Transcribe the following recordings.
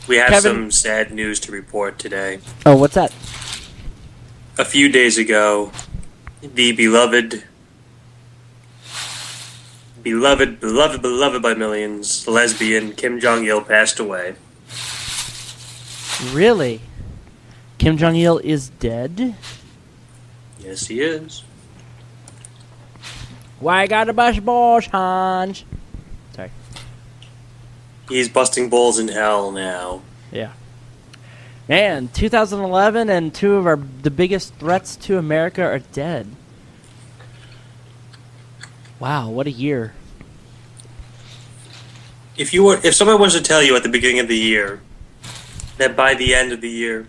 We have Kevin? some sad news to report today. Oh, what's that? A few days ago, the beloved by millions, lesbian Kim Jong-il passed away. Really? Kim Jong-il is dead? Yes, he is. Why gotta bust balls, Hans? Sorry. He's busting balls in hell now. Yeah. Man, 2011 and two of the biggest threats to America are dead. Wow, what a year. If someone was to tell you at the beginning of the year that by the end of the year,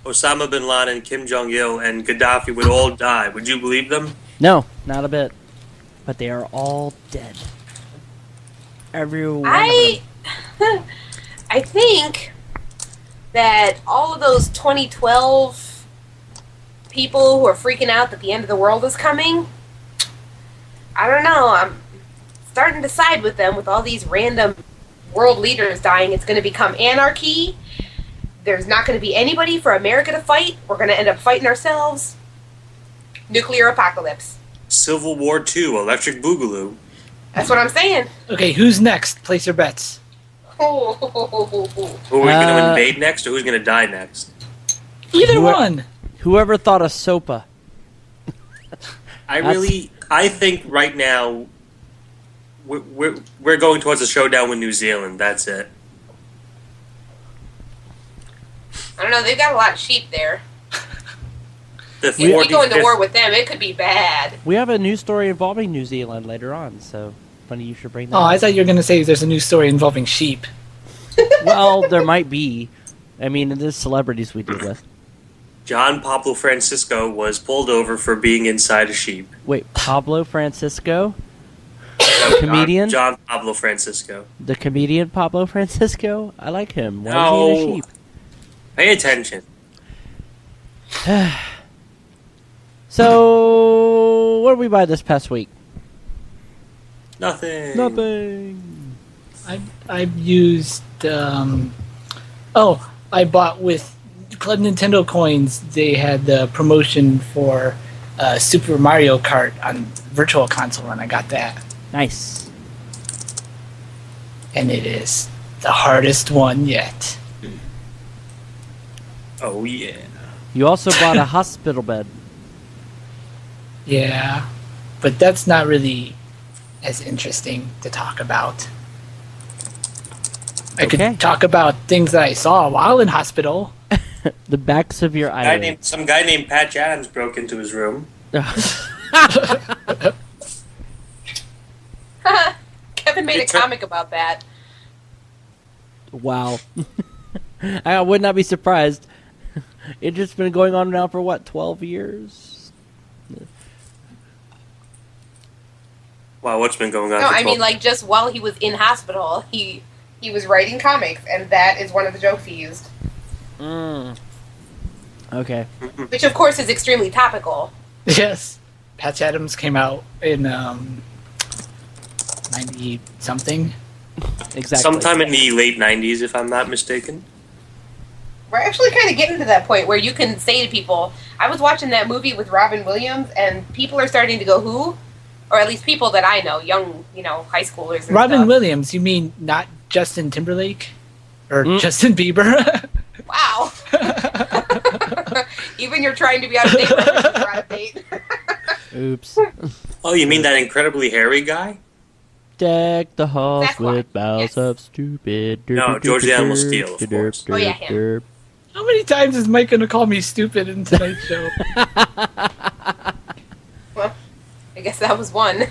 Osama bin Laden, Kim Jong-il, and Gaddafi would all die, would you believe them? No, not a bit. But they are all dead. Every one of them. I think that all of those 2012 people who are freaking out that the end of the world is coming, I don't know, I'm starting to side with them with all these random world leaders dying. It's going to become anarchy. There's not going to be anybody for America to fight. We're going to end up fighting ourselves. Nuclear apocalypse. Civil War II, Electric Boogaloo. That's what I'm saying. Okay, who's next? Place your bets. Who are we going to invade next, or who's going to die next? Either one. Whoever thought of SOPA. I think right now we're going towards a showdown with New Zealand. That's it. I don't know, they've got a lot of sheep there. If we go into war with them, it could be bad. We have a news story involving New Zealand later on, so funny you should bring that up. I thought you were going to say there's a news story involving sheep. Well, there might be. I mean, there's celebrities we deal with. John Pablo Francisco was pulled over for being inside a sheep. Wait, Pablo Francisco? No, comedian? John Pablo Francisco. The comedian Pablo Francisco? I like him. Why No. is he in a sheep? Pay attention. So, what did we buy this past week? Nothing. I've used. I bought with Club Nintendo coins. They had the promotion for Super Mario Kart on Virtual Console, and I got that. Nice. And it is the hardest one yet. Oh yeah. You also bought a hospital bed. Yeah, but that's not really as interesting to talk about. I could talk about things that I saw while in hospital. The backs of your eyelids. Some guy named Patch Adams broke into his room. Kevin made a comic about that. Wow. I would not be surprised. It's just been going on now for, 12 years? Wow, what's been going on? No, I mean, like, just while he was in hospital, he was writing comics, and that is one of the jokes he used. Okay. Which, of course, is extremely topical. Yes. Patch Adams came out in 90-something. Exactly. Sometime in the late 90s, if I'm not mistaken. We're actually kind of getting to that point where you can say to people, I was watching that movie with Robin Williams, and people are starting to go, who? Or at least people that I know, young, high schoolers and Robin stuff. Williams, you mean not Justin Timberlake? Or Justin Bieber? Wow. Even you're trying to be out of date references are out of date. Oops. Oh, you mean that incredibly hairy guy? Deck the halls That's why. with boughs Yes. of stupid. No, George the Animal Steel, of course. Oh, yeah, him. How many times is Mike going to call me stupid in tonight's show? Well, I guess that was one.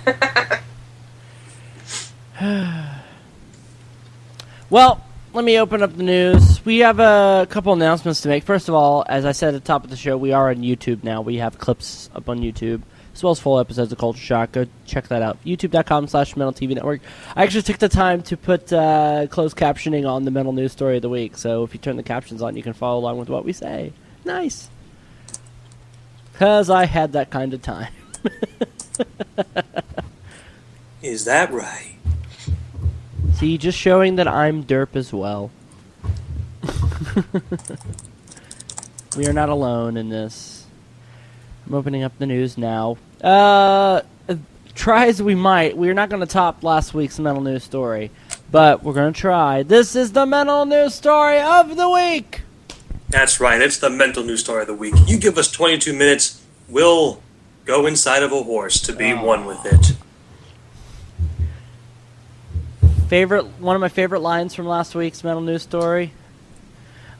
Well, let me open up the news. We have a couple announcements to make. First of all, as I said at the top of the show, we are on YouTube now. We have clips up on YouTube, as well as full episodes of Culture Shock. Go check that out. YouTube.com/Mental Network. I actually took the time to put closed captioning on the Mental News Story of the Week. So if you turn the captions on, you can follow along with what we say. Nice. Because I had that kind of time. Is that right? See, just showing that I'm derp as well. We are not alone in this. I'm opening up the news now. Try as we might, we're not going to top last week's mental news story, but we're going to try. This is the mental news story of the week. That's right. It's the mental news story of the week. You give us 22 minutes, we'll go inside of a horse to be one with it. One of my favorite lines from last week's mental news story.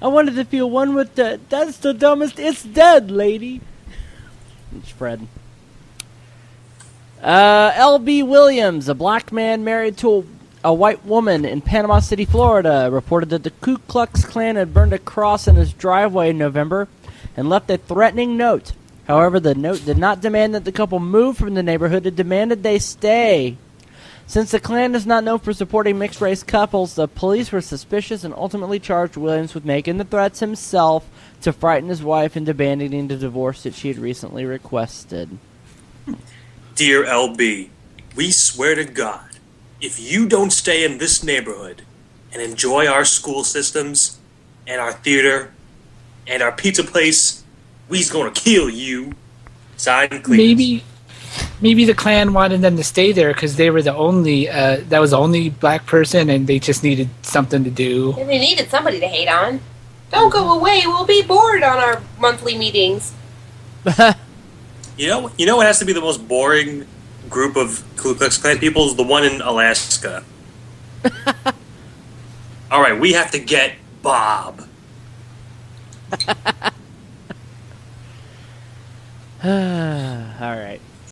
I wanted to feel one with the. That's the dumbest. It's dead, lady. It's Fred. L.B. Williams, a black man married to a white woman in Panama City, Florida, reported that the Ku Klux Klan had burned a cross in his driveway in November and left a threatening note. However, the note did not demand that the couple move from the neighborhood. It demanded they stay. Since the Klan is not known for supporting mixed-race couples, the police were suspicious and ultimately charged Williams with making the threats himself to frighten his wife into abandoning the divorce that she had recently requested. Dear LB, we swear to God, if you don't stay in this neighborhood and enjoy our school systems and our theater and our pizza place, we's gonna kill you. Signed, Cletus. Maybe the Klan wanted them to stay there because they were the only that was the only black person, and they just needed something to do. And they needed somebody to hate on. Don't go away. We'll be bored on our monthly meetings. You know what has to be the most boring group of Ku Klux Klan people is the one in Alaska. All right, we have to get Bob. All right.